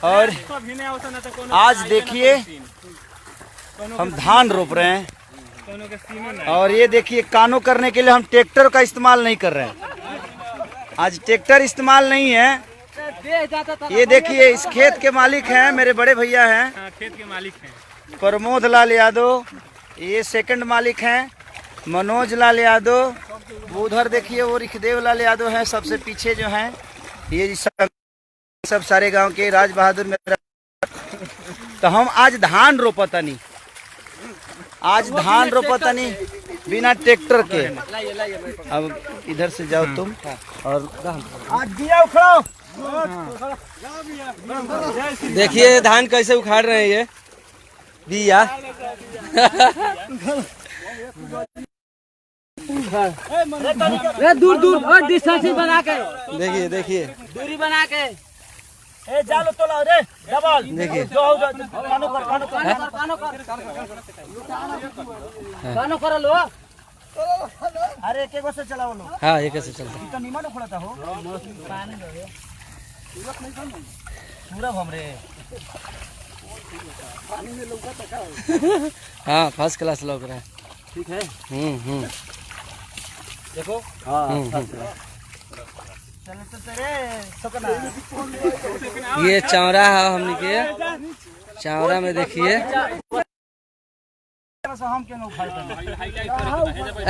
और आज देखिए हम धान रोप रहे हैं और ये देखिए कानो करने के लिए हम ट्रैक्टर का इस्तेमाल नहीं कर रहे हैं। आज ट्रैक्टर इस्तेमाल नहीं है। ये देखिए इस खेत के मालिक हैं मेरे बड़े भैया हैं, खेत के मालिक हैं प्रमोद लाल यादव। ये सेकंड मालिक हैं मनोज लाल यादव। वो उधर देखिए वो रिखदेव लाल यादव हैं सबसे पीछे जो हैं। ये सब सारे गांव के राज बहादुर मेरा। तो हम आज धान रोपतनी, आज धान रोपतनी बिना ट्रैक्टर के। अब इधर से जाओ तुम और आज दिया उखड़ो। देखिए धान कैसे उखाड़ रहे हैं ये बिया। दूर दूर और डिस्टेंस बना के देखिए देखिए दूरी बना के जालो तो लाओ रे डबल। देखिए कानो कर लो। अरे एक से चलाओ लो। हाँ ये कैसे चलता है? तो नीमा न खोलता हो पूरा भमरे। हाँ फर्स्ट क्लास लग रहा है। ठीक है देखो ये चौरा है हमने के। चौरा में देखिए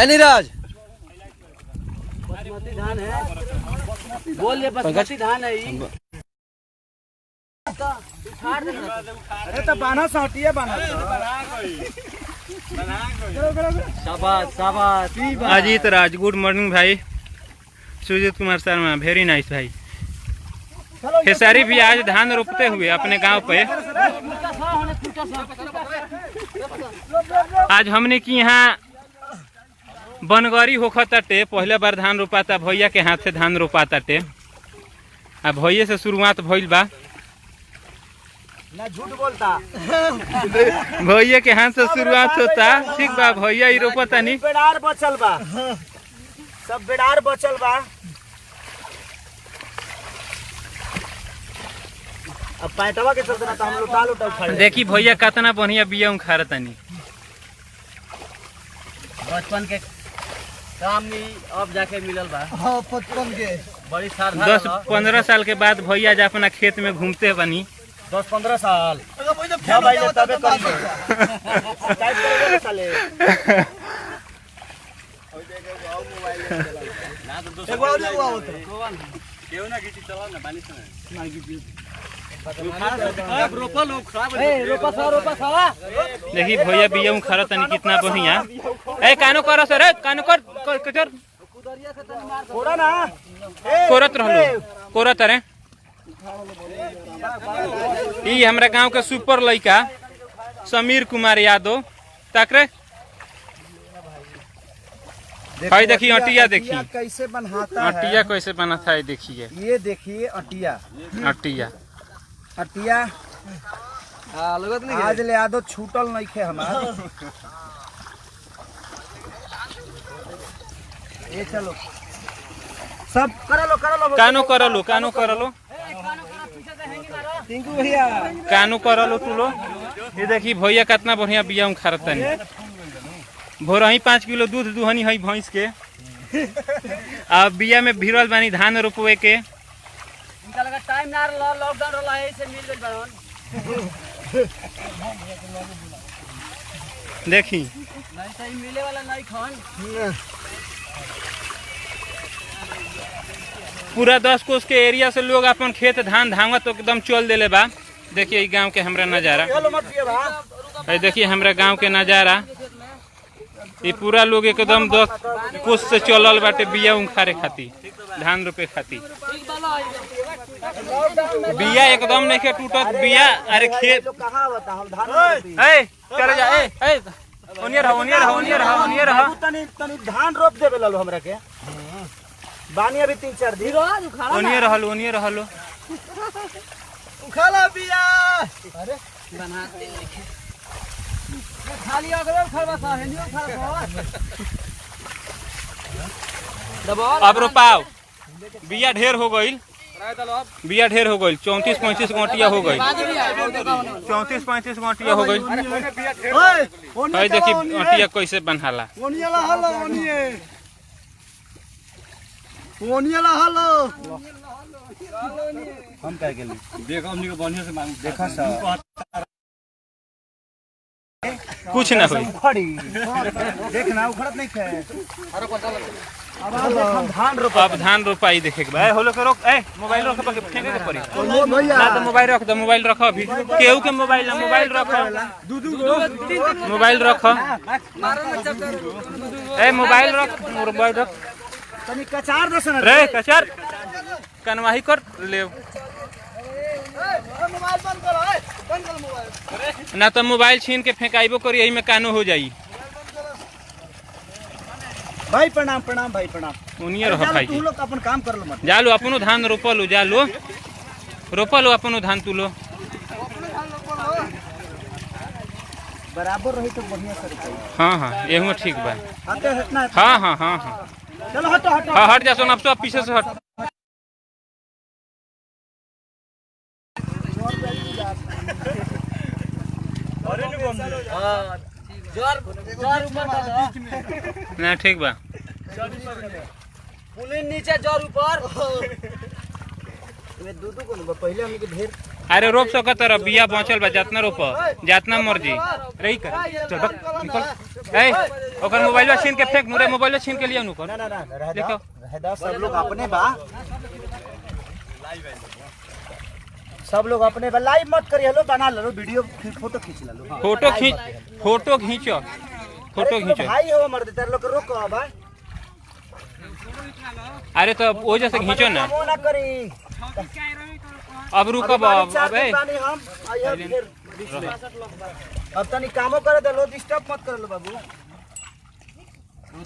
नीरज बासमती धान है। बोल ये बासमती धान है। अरे तो बाना साटिए बाना। शाबाश शाबाश। अजीत राज, गुड मॉर्निंग भाई। सुजीत कुमार शर्मा, वेरी नाइस भाई। खेसारी भी आज धान रोपते हुए अपने गांव पे। आज हमने की यहाँ बनगरी होखताटे। पहले बार धान रोपाता भैया के हाथ से धान रोपाताटे। अब भैया से शुरुआत भइल बा। ना झूठ बोलता। भैया के हाथ से शुरुआत होता। ठीक बा भैया ही रोपता नहीं। बेडार बचल बा, सब बेडार बचल बा। अब पैटवा के चलते ना तो हम लुटा लुटा उखाड़। देखी भैया कितना बढ़िया बिया उखाड़ तनी। बचपन के काम में अब जाके मिलल बा। हाँ 55 के बड़ी सारधा 10-15 साल के बाद भैया जा अपना खेत में घूमते बनी। 10-15 साल क्या भाई तबे कर टाइप करेगा साले। एक बार हुआ होता क्यों ना गिटी चला ना पानी से ना गिटी। अब रोपा लोग खराब है। रोपा सा देखी भैया बिया उखाड़ तनी कितना बढ़िया। ए कानो कर सर, कानो कर कचर थोड़ा ना कोरत रहलो कोरत रे। ई हमरा गांव के सुपर लड़का समीर कुमार यादव तकरे। भाई देखिए अटिया देखिए कैसे बनाता है। अटिया कैसे बनाता है देखिए। ये देखिए अटिया अटिया अटिया लगत नहीं आज ले आदो छूटल नहीं खे हमार। ये चलो सब करो लो कानो करलो कानो करलो टिंकू भैया कानो करलो तुलो। ये देखी भैया कितना बढ़िया बिया उखाड़ तनी। भोर ही 5 किलो दूध दुहनी है भैंस के। अब बिया में भिड़ल बानी धान रोपवे के। इनका लगा टाइम ना रहा, लॉकडाउन रहा है से मिल गई बावन। देखी नहीं सही मिले वाला नहीं खान। पूरा 10 कोस के एरिया से लोग अपन खेत धान धावत तो एकदम चल देले बा। देखिए गांव के हमरा नजारा। देखिए हमरा गांव के नजारा। ये पूरा लोग एकदम 10 कोस से चलल बाटे बिया उखाड़े खाती, धान रोपे खाती। बिया एकदम नहीं के टूटत बिया। अरे खेत चल जा ओनियर रहा तनी धान रोप देबे ललो हमरा के। बानी अभी 3-4 दिन ओनियर रहलो उखाला बिया। अरे बनाते लिखे खाली अगले खरबा सा है नहीं खरबा दबाओ। अब रोपाओ बिया ढेर हो गईल। बिया ढेर हो गई, 34-35 गोटिया हो गई, 34-35 गोटिया हो गई। भाई देखी गोटिया कैसे बनाला। हम क्या के देखो हमनी को बढ़िया से मांग देखा सा कुछ ना हुई। उखड़ी देखना उखड़त नहीं खे। अब धान रोपा, अब धान रोपाई देखे के भाई होलो के रोक ए मोबाइल रख के फेंके के पड़ी ना, तो मोबाइल रख दो, मोबाइल रख अभी केहू के मोबाइल ना, मोबाइल रख, मोबाइल रख ए मोबाइल रख, मोबाइल रख तनी कचार दसन रे कचर कनवाही कर ले मोबाइल बंद करो, बंद करो मोबाइल। ना तो मोबाइल छीन के फेंकाइबो करी, यही में कानो हो जाई। भाई प्रणाम प्रणाम भाई प्रणाम। उनिए रह भाई तू लोग अपन काम कर लो मत। जा लो अपनो धान रोपा लो, जा लो रोपा लो अपनो धान तू लो। बराबर रही तो बढ़िया से रही। हाँ हाँ एहू ठीक बा। आते हटना है। हाँ हाँ हाँ हाँ चलो हटो हटो। हाँ हट जा सोना, अब तो पीछे से हट। जोर जोर ऊपर दो, ना ठीक बा। पुलिन नीचे जोर ऊपर। में दूध को न पहले हमनी के ढेर अरे रोप सकत रह, बिया बचल बा, जितना रोप जितना मर्जी रही कर। चल बक निकल ए ओकर मोबाइल छीन के फेंक, मुरे मोबाइल छीन के लिया नु कर। ना ना ना रह देखो दा सब लोग अपने बा, सब लोग अपने बा। लाइव मत करिए, लो बना लो वीडियो, फोटो खींच लो। फोटो खींच, फोटो खींचो, फोटो खींचो। भाई हो मर्द तेरे लोग रोको बा। अरे तो वो जैसे खींचो ना, वो ना करी। अब रुकब अब ए हम आइए फिर बीच में। अब तनी कामो करे दे लो, डिस्टर्ब मत कर लो बाबू।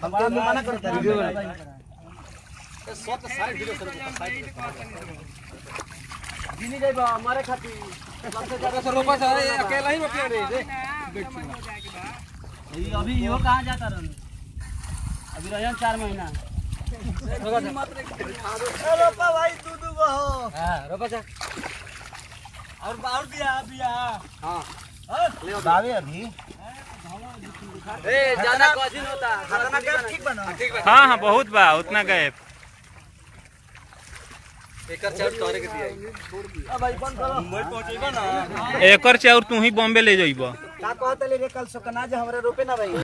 हम काम मना करते हैं वीडियो दिनी जाई बा हमारे खातिर सबसे ज्यादा से रोपा से अकेला ही रोपिया रे। अभी यो कहां जाता रहन, अभी रहन 4 महीना। रोपा भाई दूध वो हो। हां रोपा जा और दिया बिया। हां ले दावे अभी ए ज्यादा कजिन होता खाना के ठीक बना। हाँ हाँ बहुत बा, उतना गए। एकर चाउर तोरे के दिया। अब भाई बंद करो, मुंबई पहुंचेगा ना। एकर चाउर तू ही बॉम्बे ले जाइबो। का कहत ले रे कल सो कना जे हमरे रोपे ना भाई।